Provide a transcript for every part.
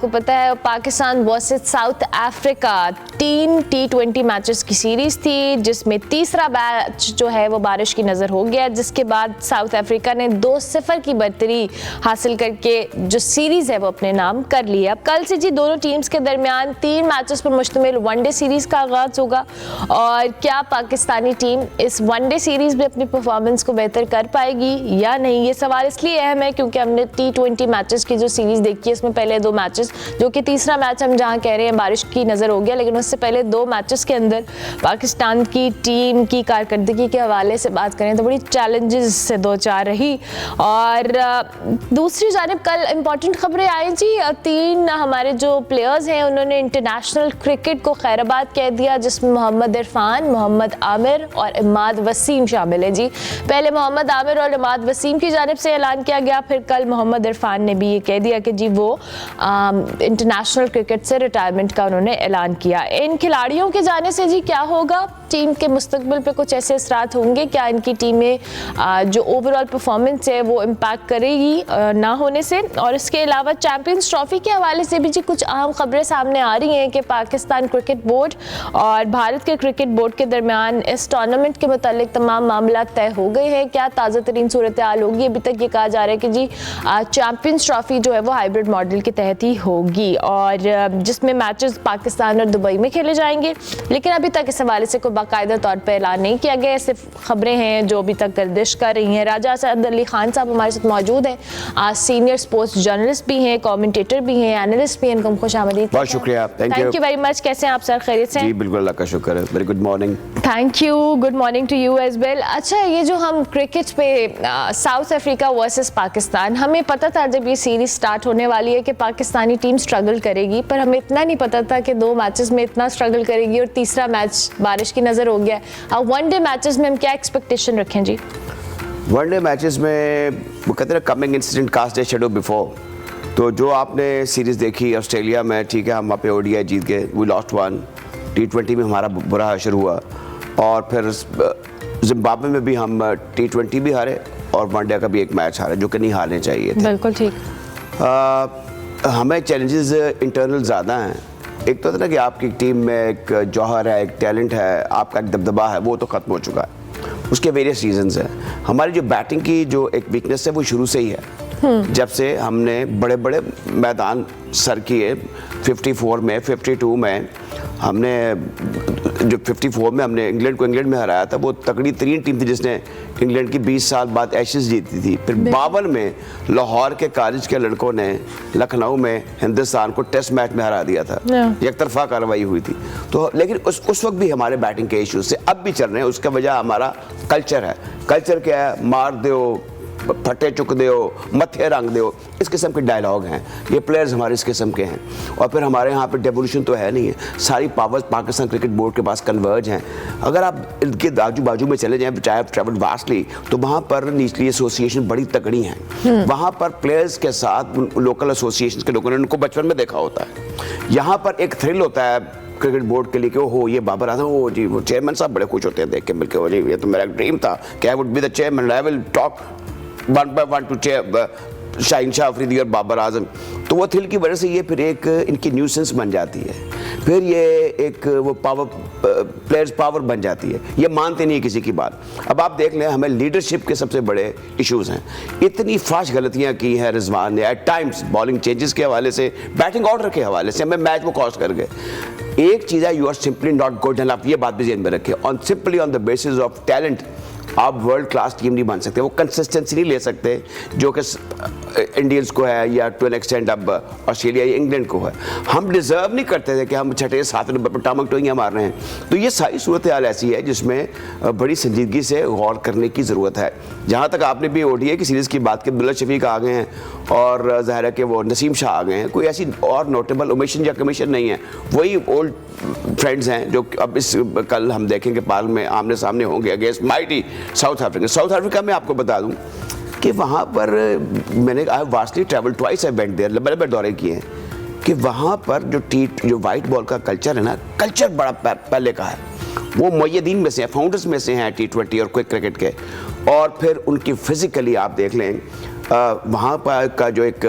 आपको पता है Pakistan versus south Africa 3 T20 matches की सीरीज थी, जिसमें तीसरा मैच जो है वो बारिश की नज़र हो गया, जिसके बाद साउथ अफ्रीका ने 2-0 की बढ़तरी हासिल करके जो सीरीज़ है वो अपने नाम कर ली है। अब कल से जी दोनों टीम्स के दरमियान 3 मैचेस पर मुश्तमिल वनडे सीरीज़ का आगाज़ होगा और क्या पाकिस्तानी टीम इस वनडे सीरीज़ में अपनी परफॉर्मेंस को बेहतर कर पाएगी या नहीं, ये सवाल इसलिए अहम है क्योंकि हमने T20 मैचेस की जो सीरीज़ देखी है इसमें पहले 2 मैचेस, जो कि तीसरा मैच हम जहां कह रहे हैं बारिश की नज़र हो गया, लेकिन उससे पहले 2 मैचेस के अंदर पाकिस्तान की टीम की कारकर्दगी के हवाले से बात करें तो बड़ी चैलेंजेस से दो चार रही। और दूसरी जानिब कल इंपॉर्टेंट खबरें आई जी, 3 हमारे जो प्लेयर्स हैं उन्होंने इंटरनेशनल क्रिकेट को खैराबाद कह दिया, जिसमें मोहम्मद इरफान, मोहम्मद आमिर और इमाद वसीम शामिल है जी। पहले मोहम्मद आमिर और इमाद वसीम की जानिब से ऐलान किया गया, फिर कल मोहम्मद इरफान ने भी ये कह दिया कि जी वो इंटरनेशनल क्रिकेट से रिटायरमेंट का उन्होंने ऐलान किया। इन खिलाड़ियों के जाने से जी क्या होगा, टीम के मुस्तकबिल पे कुछ ऐसे असरात होंगे क्या, इनकी टीमें जो ओवरऑल परफॉर्मेंस है वो इम्पैक्ट करेगी ना होने से। और इसके अलावा चैंपियंस ट्रॉफी के हवाले से भी जी कुछ अहम खबरें सामने आ रही हैं कि पाकिस्तान क्रिकेट बोर्ड और भारत के क्रिकेट बोर्ड के दरमियान इस टूर्नामेंट के मुतालिक तमाम मामला तय हो गए हैं। क्या ताज़ा तरीन सूरत हाल होगी, अभी तक ये कहा जा रहा है कि जी चैंपियंस ट्रॉफी जो है वो हाइब्रिड मॉडल के तहत ही होगी और जिसमें मैचेस पाकिस्तान और दुबई में खेले जाएंगे, लेकिन अभी तक इस हवाले से कोई बाकायदा तौर पर ऐलान नहीं किया गया, सिर्फ खबरें हैं जो अभी तक गर्दिश कर रही हैं। राजा असद अली खान साहब हमारे साथ मौजूद हैं, सीनियर स्पोर्ट्स जर्नलिस्ट भी हैं, कमेंटेटर भी हैं, एनालिस्ट भी हैं, इनको खुशामदीद। बहुत शुक्रिया, थैंक यू वेरी मच। कैसे हैं आप सर, खैरियत से? जी बिल्कुल, अल्लाह का शुक्र है। Very good morning. Thank you, good morning to you as well. अच्छा, ये जो हम क्रिकेट पे साउथ अफ्रीका वर्सेस पाकिस्तान, हमें पता था जब ये सीरीज स्टार्ट होने वाली है कि पाकिस्तानी टीम स्ट्रगल करेगी, पर हमें इतना नहीं पता था कि 2 मैचेस में इतना स्ट्रगल करेगी और तीसरा मैच बारिश की नज़र हो गया। अब वनडे मैचेस में हम क्या एक्सपेक्टेशन रखें जी? वनडे मैचेस में वो कहते हैं coming incident cast a shadow before, तो जो आपने सीरीज़ देखी ऑस्ट्रेलिया में, ठीक है हम वहाँ पे ओडीआई जीत गए, वी लॉस्ट 1, T20 में हमारा बुरा हशर हुआ और फिर जिम्बाब्वे में भी हम T20 भी हारे और वनडे का भी एक मैच हारे जो कि नहीं हारने चाहिए थे। बिल्कुल ठीक। हमें चैलेंजेस इंटरनल ज़्यादा हैं। एक तो था ना कि आपकी टीम में एक जौहर है, एक टैलेंट है, आपका एक दबदबा है, वो तो ख़त्म हो चुका है। उसके वेरियस रीजंस हैं। हमारी जो बैटिंग की जो एक वीकनेस है वो शुरू से ही है, जब से हमने बड़े बड़े मैदान सर किए। 54 में, 52 में हमने जो 54 में हमने इंग्लैंड में हराया था, वो तगड़ी तरीन टीम थी जिसने इंग्लैंड की 20 साल बाद एशेज जीती थी। फिर 52 में लाहौर के कॉलेज के लड़कों ने लखनऊ में हिंदुस्तान को टेस्ट मैच में हरा दिया था, एक तरफा कार्रवाई हुई थी। तो लेकिन उस वक्त भी हमारे बैटिंग के इश्यूज से अब भी चल रहे हैं। उसका वजह हमारा कल्चर है। कल्चर क्या है? मार दो, फटे चुक दो, मत्थे रंग दो, इस किस्म के डायलॉग हैं। ये प्लेयर्स हमारे इस किस्म के हैं। और फिर हमारे यहाँ पे डेवोल्यूशन तो है नहीं है, सारी पावर्स पाकिस्तान क्रिकेट बोर्ड के पास कन्वर्ज हैं। अगर आप इनके आजू बाजू में चले जाएं, चाहे आप ट्रैवल वास्टली, तो वहाँ पर निचली एसोसिएशन बड़ी तगड़ी हैं। वहाँ पर प्लेयर्स के साथ लोकल एसोसिएशन के लोगों ने उनको बचपन में देखा होता है। यहाँ पर एक थ्रिल होता है क्रिकेट बोर्ड के लिए कि हो ये बाबर आजम, वो जी वो चेयरमैन साहब बड़े खुश होते हैं देख के मिलकर, वो जी ये तो मेरा ड्रीम था कि I would be the chairman, I will talk 1 by 1 to Shaheen Shah Afridi और बाबर आजम। तो वो थ्रिल की वजह से ये फिर एक इनकी न्यूसेंस बन जाती है, फिर ये एक वो प्लेयर्स पावर बन जाती है। ये मानते नहीं है किसी की बात। अब आप देख लें, हमें लीडरशिप के सबसे बड़े इश्यूज हैं। इतनी फाश गलतियां की हैं रिजवान ने एट टाइम्स, बॉलिंग चेंजेस के हवाले से, बैटिंग ऑर्डर के हवाले से, हमें मैच वो कॉस्ट कर गए। एक चीज़ है, you are simply not good enough, ये बात भी ज़हन में रखें। On simply on the basis of talent आप वर्ल्ड क्लास टीम नहीं बन सकते, वो कंसिस्टेंसी नहीं ले सकते जो कि इंडियंस को है या टू एन एक्सटेंड अब ऑस्ट्रेलिया या इंग्लैंड को है। हम डिजर्व नहीं करते थे कि हम 6 7 नंबर पर टामक टोइयाँ मार रहे हैं। तो ये सारी सूरत हाल ऐसी है जिसमें बड़ी संजीदगी से गौर करने की ज़रूरत है। जहाँ तक आपने भी ओडीआई की सीरीज़ की बात की, अब्दुल्ला शफीक आ गए हैं और ज़ाहिर है कि वो नसीम शाह आ गए हैं, कोई ऐसी और नोटेबल ओमिशन या कमीशन नहीं है। वही ओल्ड फ्रेंड्स हैं जो अब इस कल हम देखेंगे पाल में आमने सामने होंगे against mighty South Africa. South Africa में आपको बता दूं कि वहाँ पर मैंने vastly travel twice I went there, लंबे दौरे किए हैं कि वहाँ पर जो वाइट बॉल का कल्चर है ना, कल्चर बड़ा पहले का है। वो मुय्यदीन में से हैं, फाउंडर्स में से हैं T20 और क्विक क्रिकेट के। और फिर उनकी फिजिकली आप देख लें, वहाँ पर का जो एक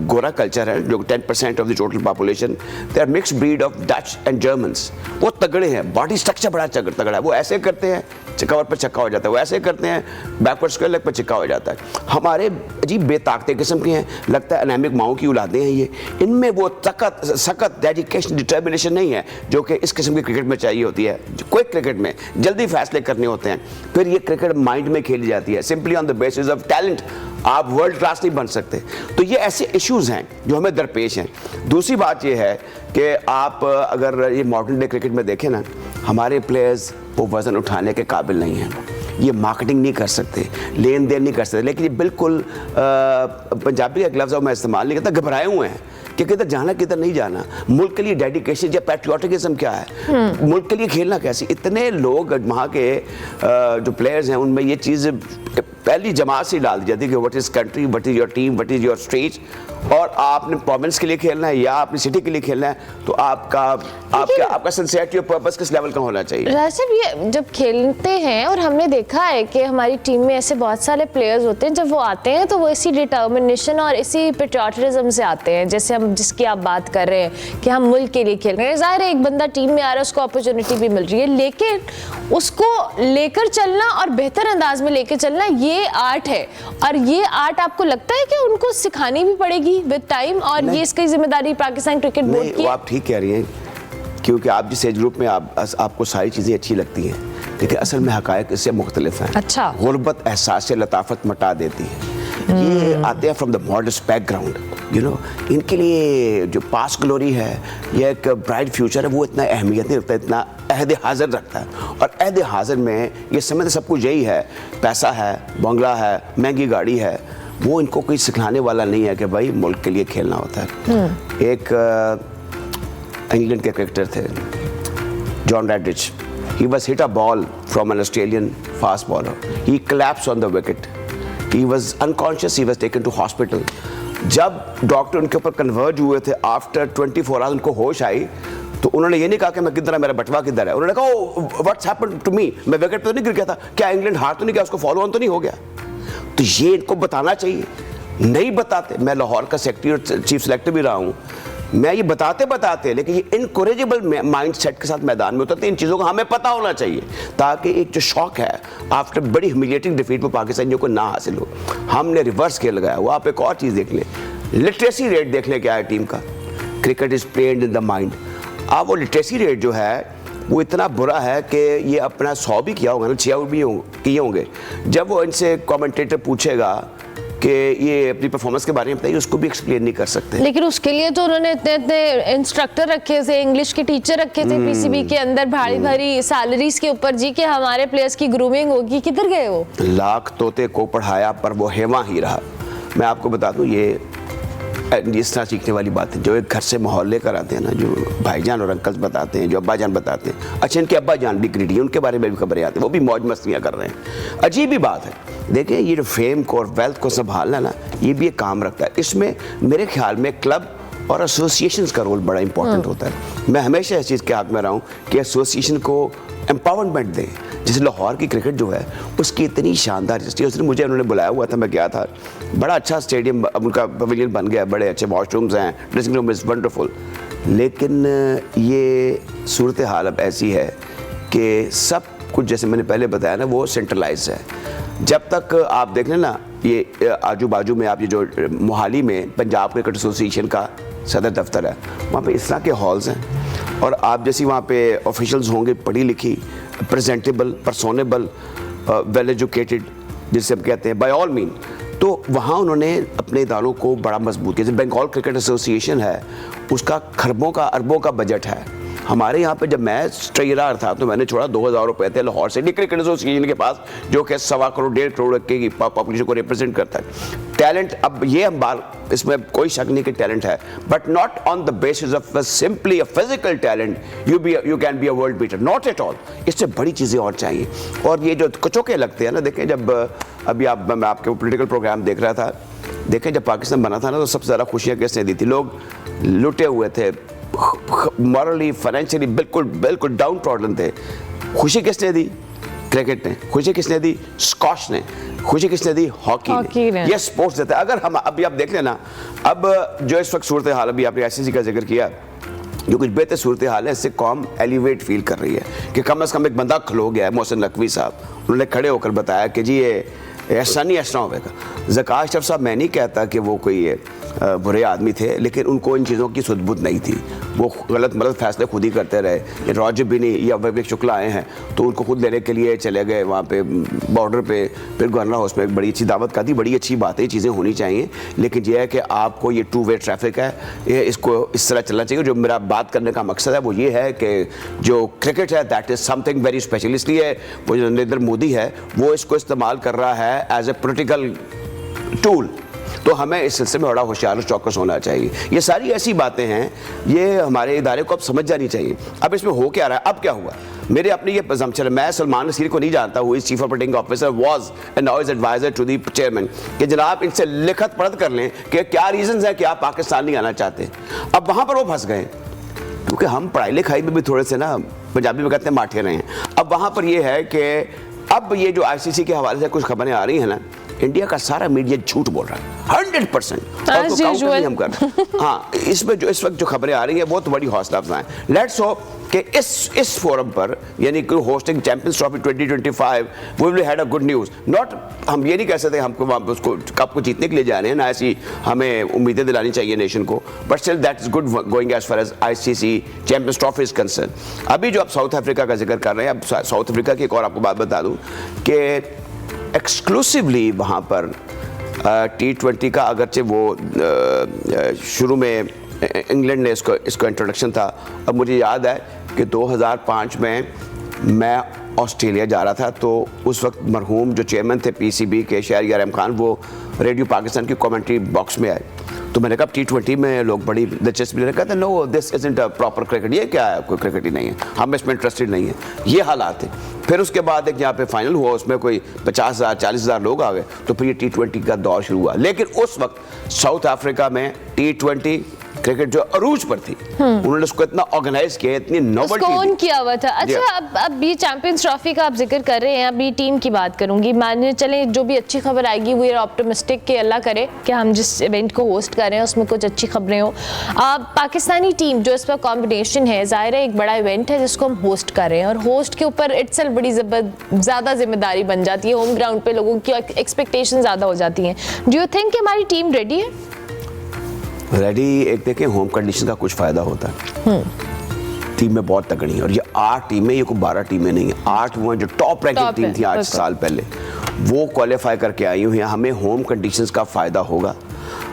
गोरा कल्चर है, जो 10% of the total population, they are mix breed of Dutch and Germans. वो तगड़े हैं, बॉडी स्ट्रक्चर बड़ा तगड़ा है। वो ऐसे करते हैं कवर पर चक्का हो जाता है, वो ऐसे करते हैं बैकवर्ड स्क्वायर लेग पर चक्का हो जाता है। हमारे अजीब बेताकते किस्म के हैं, लगता है एनामिक माओ की औलादें हैं ये। इनमें वो सख्त डेडिकेशन, डिटर्मिनेशन नहीं है जो कि इस किस्म की क्रिकेट में चाहिए होती है। क्विक क्रिकेट में जल्दी फैसले करने होते हैं, फिर ये क्रिकेट माइंड में खेली जाती है simply on the basis of talent. आप वर्ल्ड क्लास नहीं बन सकते। तो ये ऐसे इश्यूज हैं जो हमें दरपेश हैं। दूसरी बात ये है कि आप अगर ये मॉडर्न डे क्रिकेट में देखें ना, हमारे प्लेयर्स वो वज़न उठाने के काबिल नहीं हैं। ये मार्केटिंग नहीं कर सकते, लेन देन नहीं कर सकते। लेकिन ये बिल्कुल पंजाबी का एक लफ्ज़ मैं इस्तेमाल नहीं करता, घबराए हुए हैं कि किधर जाना किधर नहीं जाना। मुल्क के लिए डेडिकेशन या पैट्रियोटिज्म क्या है, मुल्क के लिए खेलना कैसे। इतने लोग वहाँ के जो प्लेयर्स हैं उनमें ये चीज़ पहली जमात से डाल दी जाती है कि what is country, what is your team, what is your state. और आपने प्रोविंस के लिए खेलना है या अपनी सिटी के लिए खेलना है, तो आपका सिंसियरिटी और पर्पस किस लेवल का होना चाहिए। राशिद, ये जब खेलते हैं और हमने देखा है कि हमारी टीम में ऐसे बहुत सारे प्लेयर्स होते हैं, जब वो आते हैं तो वो इसी डिटर्मिनेशन और इसी पेट्रियोटिज्म से आते हैं, जैसे हम जिसकी आप बात कर रहे हैं कि हम मुल्क के लिए खेल रहे हैं। ज़ाहिर है एक बंदा टीम में आ रहा है, उसको अपॉर्चुनिटी भी मिल रही है, लेकिन उसको लेकर चलना और बेहतर अंदाज में लेकर चलना ये आर्ट है। और ये आर्ट आपको लगता है कि उनको सिखानी भी पड़ेगी विद टाइम, और ये इसकी जिम्मेदारी पाकिस्तान क्रिकेट बोर्ड की? आप ठीक कह रही हैं, क्योंकि आप जिस एज ग्रुप में आपको सारी चीज़ें अच्छी लगती हैं, लेकिन असल में हकायक इससे मुख्तलिफ हैं। अच्छा। गुर्बत एहसास से लताफत मटा देती है। ये आते हैं from the modest background, you know. इनके लिए जो पास ग्लोरी है या एक ब्राइट फ्यूचर है, वो इतना अहमियत नहीं रखता, इतना अहद हाजिर रखता है। और अहद हाजिर में ये समझते सब कुछ यही है, पैसा है, बंगला है, महंगी गाड़ी है। वो इनको कोई सिखाने वाला नहीं है कि भाई मुल्क के लिए खेलना होता है। एक इंग्लैंड के क्रिकेटर थे John रेडिच, he was hit a ball from an Australian fast bowler, he collapsed on the wicket, he was unconscious, he was taken to hospital. जब डॉक्टर उनके ऊपर कन्वर्ज हुए थे आफ्टर 24 आवर्स उनको होश आई, तो उन्होंने ये नहीं कहा कि मैं किधर है, मेरा बटवा किधर है। उन्होंने कहा व्हाट्स हैपेंड टू मी, मैं विकेट पे तो नहीं गिर गया था, क्या इंग्लैंड हार तो नहीं गया, उसको फॉलो ऑन तो नहीं हो गया। तो ये इनको बताना चाहिए, नहीं बताते। मैं लाहौर का सेक्रेटरी और चीफ सेलेक्टर भी रहा हूँ, मैं ये बताते लेकिन ये इनकरेजेबल माइंड सेट के साथ मैदान में उतरते। इन चीज़ों का हमें पता होना चाहिए ताकि एक जो शौक है आफ्टर बड़ी ह्यूमिलिएटिंग डिफीट वो पाकिस्तानियों को ना हासिल हो। हमने रिवर्स खेल लगाया हुआ। आप एक और चीज़ देख लें, लिटरेसी रेट देख लें क्या है टीम का। Cricket is played in the mind. अब वो लिटरेसी रेट जो है वो इतना बुरा है कि ये अपना 100 भी किया होगा ना, 6 भी किए होंगे। जब वो इनसे कमेंटेटर पूछेगा कि ये अपनी परफॉर्मेंस के बारे में बताइए, उसको भी एक्सप्लेन नहीं कर सकते। लेकिन उसके लिए तो उन्होंने इतने इंस्ट्रक्टर रखे थे, इंग्लिश के टीचर रखे थे पीसीबी के अंदर, भारी भारी सैलरीज के ऊपर जी, कि हमारे प्लेयर्स की ग्रूमिंग होगी। किधर गए वो? लाख तोते को पढ़ाया पर वो हेवा ही रहा। मैं आपको बता दूं, ये इस तरह सीखने वाली बात है जो एक घर से मोहल्ले कराते हैं ना, जो भाईजान और अंकल्स बताते हैं, जो अब्बा जान बताते हैं। अच्छा, इनके अब्बा जान भी क्रिकेट, उनके बारे में भी खबरें आती हैं, वो भी मौज मस्तियाँ कर रहे हैं। अजीब ही बात है। देखिए, ये जो फेम को और वेल्थ को संभालना ना, ये भी एक काम रखता है। इसमें मेरे ख्याल में क्लब और एसोसिएशंस का रोल बड़ा इंपॉर्टेंट होता है। मैं हमेशा इस चीज़ के हक में रहा हूँ कि एसोसिएशन को एम्पावरमेंट दें। जैसे लाहौर की क्रिकेट जो है उसकी इतनी शानदार हिस्ट्री, उसने मुझे उन्होंने बुलाया हुआ था, मैं गया था। बड़ा अच्छा स्टेडियम उनका पवेलियन बन गया, बड़े अच्छे वॉशरूम्स हैं, ड्रेसिंग रूम इज़ वंडरफुल। लेकिन ये सूरत हाल अब ऐसी है कि सब कुछ जैसे मैंने पहले बताया ना, वो सेंट्रलाइज है। जब तक आप देख लें ना, ये आजू बाजू में आप ये जो मोहाली में पंजाब क्रिकेट एसोसिएशन का सदर दफ्तर है, वहाँ पे इस तरह के हॉल्स हैं। और आप जैसी वहाँ पे ऑफिशियल्स होंगे, पढ़ी लिखी, प्रेजेंटेबल, पर्सोनेबल, वेल एजुकेटेड, जिसे हम कहते हैं बाय ऑल मीन, तो वहाँ उन्होंने अपने इदारों को बड़ा मजबूत किया। जैसे बंगाल क्रिकेट एसोसिएशन है, उसका खरबों का अरबों का बजट है। हमारे यहाँ पे जब मैं ट्रेजरर था तो मैंने छोड़ा 2000 रुपये थे लाहौर से क्रिकेट एसोसिएशन के पास, जो कि 1.25 करोड़ 1.5 करोड़ की पॉपुलेशन को रिप्रेजेंट करता है। टैलेंट, अब ये हम बात, इसमें कोई शक नहीं कि टैलेंट है, but not on the basis of simply a physical talent you can be a world beater, not at all. इससे बड़ी चीज़ें और चाहिए। और ये जो कचोके लगते हैं ना, देखें जब अभी मैं आपके पॉलिटिकल प्रोग्राम देख रहा था, देखें जब पाकिस्तान बना था ना, तो सबसे ज़्यादा खुशियाँ किसने दी थी? लोग लुटे हुए थे, मॉरली फाइनेंशियली बिल्कुल डाउन ट्रॉडन थे। खुशी किसने दी? क्रिकेट ने, खुशी किसने दी? स्कॉश ने, खुशी किसने दी? हॉकी ने। ये स्पोर्ट्स देता है। अगर हम अभी आप देख लेना, अब जो इस वक्त सूरत हाल, अभी आपने आईसीसी का जिक्र किया, जो कुछ बेहतर सूरत हाल है, इससे कौम एलिवेट फील कर रही है कि कम से कम एक बंदा खलो गया है, मोहसिन नकवी साहब, उन्होंने खड़े होकर बताया कि जी ये ऐसा नहीं ऐसा होगा। ज़का अशरफ साहब, मैं नहीं कहता कि वो कोई बुरे आदमी थे, लेकिन उनको इन चीज़ों की सुध-बुध नहीं थी, वो गलत मलत फैसले खुद ही करते रहे। राजिब भी नहीं या विवेक शुक्ला आए हैं तो उनको खुद लेने के लिए चले गए वहाँ पे बॉर्डर पे, फिर गवर्नर हाउस में एक बड़ी अच्छी दावत का दी। बड़ी अच्छी बात है, चीज़ें होनी चाहिए, लेकिन यह है कि आपको ये टू वे ट्रैफिक है, ये इसको इस तरह चलना चाहिए। जो मेरा बात करने का मकसद है वो ये है कि जो क्रिकेट है that is something very special, इसलिए वो जो नरेंद्र मोदी है वो इसको इस्तेमाल कर रहा है एज ए पोलिटिकल टूल। तो हमें इस सिलसिले में बड़ा होशियार और चौकस होना चाहिए। ये सारी ऐसी बातें हैं, ये हमारे इदारे को अब समझ जानी चाहिए। अब इसमें हो क्या रहा है? अब क्या हुआ? मेरे अपने ये प्रजम्पशन है, मैं सलमान नसीर को नहीं जानता हूँ, इस chief operating officer was and now is advisor to the chairman, कि जनाब इनसे लिखत पढ़त कर लें कि क्या रीजंस है कि आप पाकिस्तान नहीं आना चाहते। अब वहाँ पर वो फंस गए, क्योंकि हम पढ़ाई लिखाई में भी थोड़े से ना, पंजाबी में कहते हैं, माठे रहे हैं। अब वहाँ पर ये है कि अब ये जो आईसीसी के हवाले से कुछ खबरें आ रही हैं ना, इंडिया का सारा मीडिया झूठ बोल रहा है 100%। और तो काउंटर नहीं हम कर हाँ, इसमें जो इस वक्त जो खबरें आ रही हैं वो तो बड़ी हौसला अफजा हैं। लेट्स होप कि इस फोरम पर, यानी कि hosting Champions Trophy 2025, we will had a good news. Not, हम ये नहीं कह सकते हमको वहाँ उसको कप को जीतने के लिए जा रहे हैं ना, ऐसी हमें उम्मीदें दिलानी चाहिए नेशन को, but still that is good going as far as ICC Champions Trophy is concern. अभी जो आप साउथ अफ्रीका का जिक्र कर रहे हैं, अब साउथ अफ्रीका की एक और आपको बात बता दूँ कि एक्सक्लूसिवली वहाँ पर T20 का, अगरचे वो शुरू में इंग्लैंड ने इसको इंट्रोडक्शन था। अब मुझे याद है कि 2005 में मैं ऑस्ट्रेलिया जा रहा था, तो उस वक्त मरहूम जो चेयरमैन थे पीसीबी के, शहरियार रहमान खान, वो रेडियो पाकिस्तान की कमेंट्री बॉक्स में आए। तो मैंने कहा T20 में लोग बड़ी दिलचस्पी लेने कहते no this isn't a proper cricket, ये क्या है, कोई क्रिकेट ही नहीं है, हम इसमें इंटरेस्टेड नहीं है, ये हालात है। फिर उसके बाद एक यहाँ पे फाइनल हुआ, उसमें कोई 50,000 40,000 लोग आ गए, तो फिर ये T20 का दौर शुरू हुआ। लेकिन उस वक्त साउथ अफ्रीका में T20 क्रिकेट जो अरूज पर थी, उन्होंने उसको इतना ऑर्गेनाइज किया, इतनी नोवेल्टी कौन किया हुआ था। अच्छा, अब ये चैंपियंस ट्रॉफी का आप जिक्र कर रहे हैं, अभी टीम की बात करूंगी। माने चले जो भी अच्छी खबर आएगी, वो ये ऑप्टिमिस्टिक कि अल्लाह करे कि हम जिस इवेंट को होस्ट कर रहे हैं उसमें कुछ अच्छी खबरें हो। पाकिस्तानी टीम जो इस पर कॉम्बिनेशन है, जाहिर है एक बड़ा इवेंट है जिसको हम होस्ट कर रहे हैं, और होस्ट के ऊपर इट्सेल्फ बड़ी ज़्यादा जिम्मेदारी बन जाती है। होम ग्राउंड पे लोगों की एक्सपेक्टेशन ज़्यादा हो जाती हैं। डू यू थिंक कि हमारी टीम रेडी है? रेडी, एक देखें होम कंडीशन का कुछ फ़ायदा होता है। टीम में बहुत तगड़ी है, और ये 8 टीमें, ये कोई 12 टीमें नहीं है, 8 वो हैं जो टॉप रैंकिंग टीम थी 8 साल पहले, वो क्वालिफाई करके आई हुई हैं। हमें होम कंडीशंस का फ़ायदा होगा।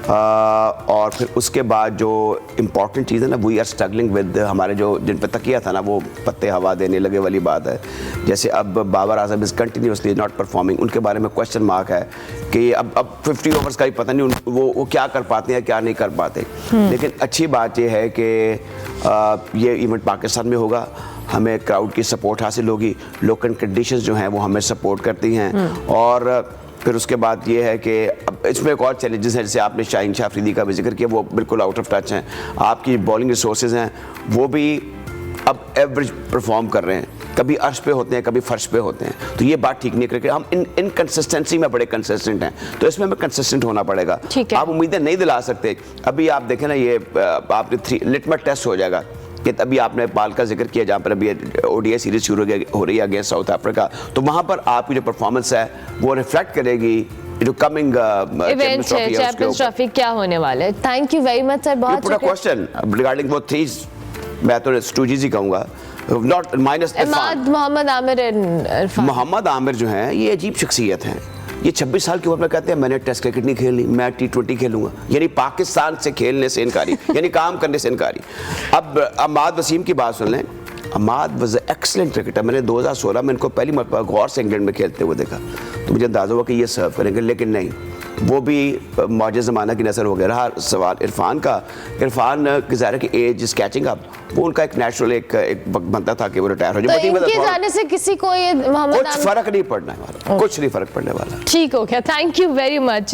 और फिर उसके बाद जो इम्पॉर्टेंट चीज़ है ना, वी आर स्ट्रगलिंग विद, हमारे जो जिन पर तकिया था ना वो पत्ते हवा देने लगे वाली बात है। जैसे अब Babar Azam is continuously not performing, उनके बारे में क्वेश्चन मार्क है कि अब 50 ओवर्स का ही पता नहीं वो क्या कर पाते हैं क्या नहीं कर पाते। लेकिन अच्छी बात यह है कि ये इवेंट पाकिस्तान में होगा, हमें क्राउड की सपोर्ट हासिल होगी, लोकल कंडीशंस जो हैं वो हमें सपोर्ट करती हैं। और फिर उसके बाद ये है कि अब इसमें एक और चैलेंजेस हैं, जैसे आपने शाहीन शाह अफरीदी का भी जिक्र किया, वो बिल्कुल आउट ऑफ टच हैं। आपकी बॉलिंग रिसोर्सेज हैं वो भी अब एवरेज परफॉर्म कर रहे हैं, कभी अर्श पे होते हैं कभी फर्श पे होते हैं, तो ये बात ठीक नहीं है। हम इन कंसिस्टेंसी में बड़े कंसिस्टेंट हैं, तो इसमें हमें कंसिस्टेंट होना पड़ेगा। आप उम्मीदें नहीं दिला सकते। अभी आप देखें ना, ये आपने लिटमस टेस्ट हो जाएगा कि अभी आपने पाल का जिक्र किया, जहाँ पर अभी ओडीआई सीरीज शुरू हो रही है अगेंस्ट साउथ अफ्रीका, तो वहाँ पर आपकी जो परफॉर्मेंस है वो रिफ्लेक्ट करेगी जो कमिंग इवेंट है, चैंपियंस ट्रॉफी क्या होने वाला है। Thank you very much sir. बहुत शुक्रिया। क्वेश्चन रिगार्डिंग वो 3, मैं तो 2Gs ही कहूँगा, नॉट माइनस मोहम्मद आमिर। मोहम्मद आमिर जो हैं ये अजीब शख्सियत हैं। ये 26 साल की उम्र में कहते हैं मैंने टेस्ट क्रिकेट नहीं खेली, मैं T20 खेलूंगा, यानी पाकिस्तान से खेलने से इनकारी, यानी काम करने से इनकारी। अब अहमद वसीम की बात सुन लें। Ahmed was excellent cricketer. मैंने 2016 में इनको पहली मरतबा गौर से इंग्लैंड में खेलते हुए देखा, तो मुझे अंदाजा हुआ कि ये सर्व करेंगे, लेकिन नहीं, वो भी मौजे ज़माना की नज़र हो गया। रहा सवाल इरफान का, इरफान की ज़ाहिर है कि एज इज कैचिंग अप, वो उनका एक नेचुरल एक बनता था कि वो रिटायर हो जाए। तो इनके जाने से किसी को ये कुछ फर्क नहीं पड़ने वाला, कुछ नहीं फर्क पड़ने वाला। ठीक हो गया, थैंक यू वेरी मच।